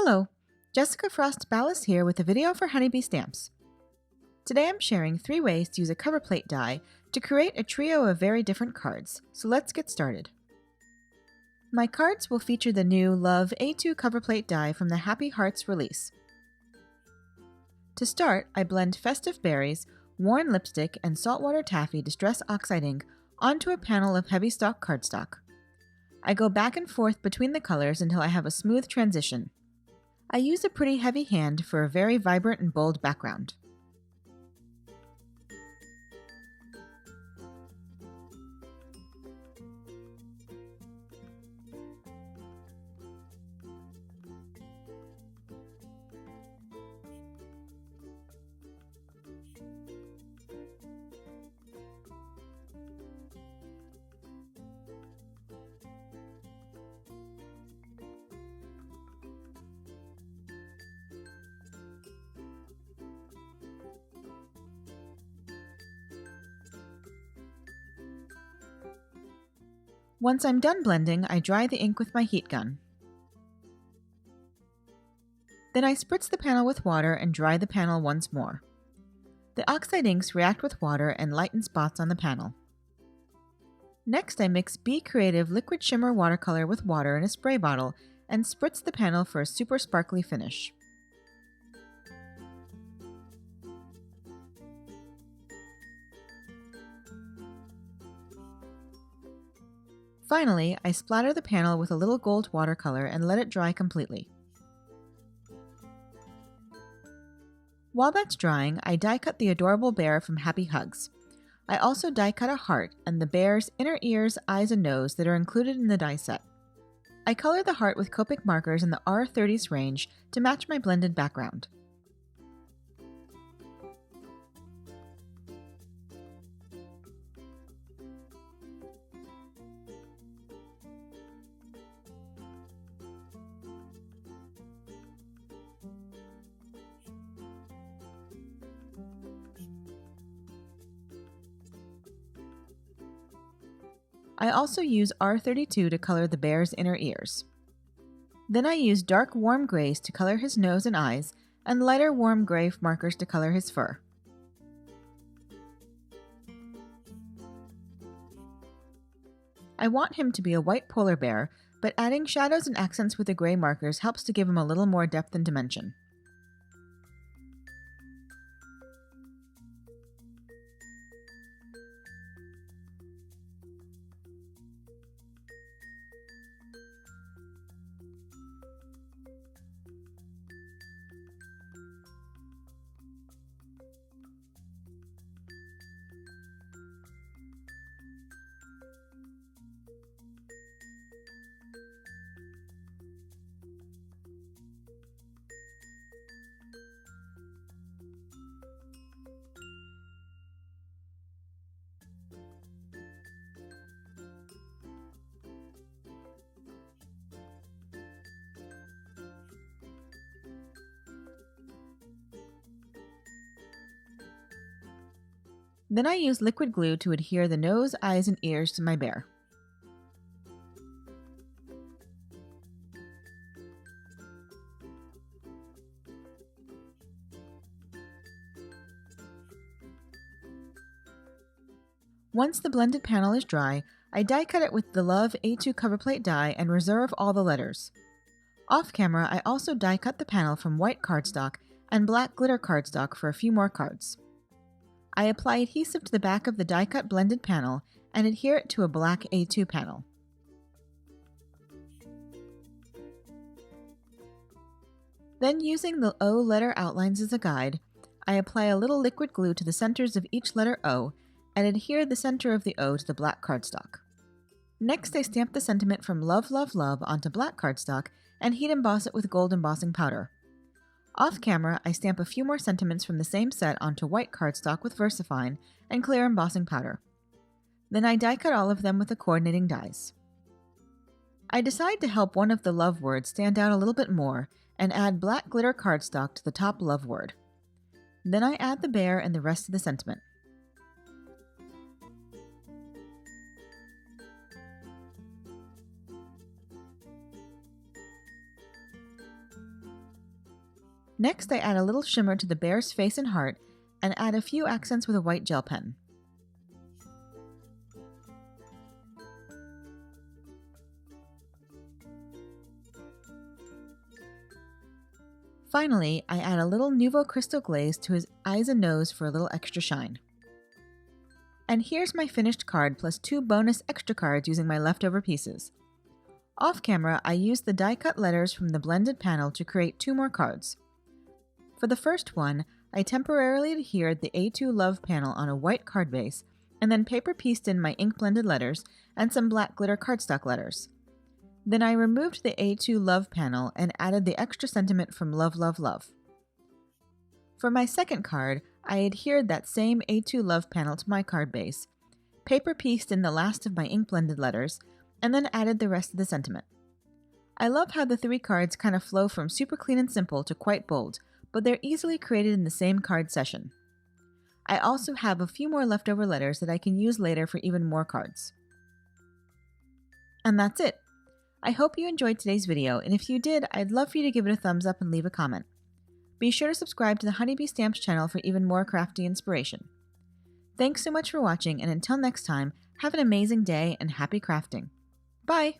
Hello, Jessica Frost Ballas here with a video for Honeybee Stamps. Today I'm sharing 3 ways to use a Coverplate die to create a trio of very different cards, so let's get started. My cards will feature the new Love A2 Coverplate die from the Happy Hearts release. To start, I blend Festive Berries, Worn Lipstick, and Saltwater Taffy Distress Oxide ink onto a panel of heavy stock cardstock. I go back and forth between the colors until I have a smooth transition. I use a pretty heavy hand for a very vibrant and bold background. Once I'm done blending, I dry the ink with my heat gun. Then I spritz the panel with water and dry the panel once more. The oxide inks react with water and lighten spots on the panel. Next, I mix Be Creative Liquid Shimmer watercolor with water in a spray bottle and spritz the panel for a super sparkly finish. Finally, I splatter the panel with a little gold watercolor and let it dry completely. While that's drying, I die cut the adorable bear from Happy Hugs. I also die cut a heart and the bear's inner ears, eyes, and nose that are included in the die set. I color the heart with Copic markers in the R30s range to match my blended background. I also use R32 to color the bear's inner ears. Then I use dark warm grays to color his nose and eyes, and lighter warm gray markers to color his fur. I want him to be a white polar bear, but adding shadows and accents with the gray markers helps to give him a little more depth and dimension. Then I use liquid glue to adhere the nose, eyes, and ears to my bear. Once the blended panel is dry, I die cut it with the Love A2 Coverplate die and reserve all the letters. Off camera, I also die cut the panel from white cardstock and black glitter cardstock for a few more cards. I apply adhesive to the back of the die-cut blended panel and adhere it to a black A2 panel. Then, using the O letter outlines as a guide, I apply a little liquid glue to the centers of each letter O and adhere the center of the O to the black cardstock. Next, I stamp the sentiment from Love, Love, Love onto black cardstock and heat emboss it with gold embossing powder. Off camera, I stamp a few more sentiments from the same set onto white cardstock with VersaFine and clear embossing powder. Then I die cut all of them with the coordinating dies. I decide to help one of the love words stand out a little bit more and add black glitter cardstock to the top love word. Then I add the bear and the rest of the sentiment. Next, I add a little shimmer to the bear's face and heart and add a few accents with a white gel pen. Finally, I add a little Nouveau Crystal glaze to his eyes and nose for a little extra shine. And here's my finished card plus 2 bonus extra cards using my leftover pieces. Off camera, I used the die-cut letters from the blended panel to create 2 more cards. For the first one, I temporarily adhered the A2 Love panel on a white card base and then paper pieced in my ink-blended letters and some black glitter cardstock letters. Then I removed the A2 Love panel and added the extra sentiment from Love, Love, Love. For my second card, I adhered that same A2 Love panel to my card base, paper pieced in the last of my ink-blended letters, and then added the rest of the sentiment. I love how the 3 cards kind of flow from super clean and simple to quite bold, but they're easily created in the same card session. I also have a few more leftover letters that I can use later for even more cards. And that's it! I hope you enjoyed today's video, and if you did, I'd love for you to give it a thumbs up and leave a comment. Be sure to subscribe to the Honeybee Stamps channel for even more crafty inspiration. Thanks so much for watching, and until next time, have an amazing day and happy crafting. Bye!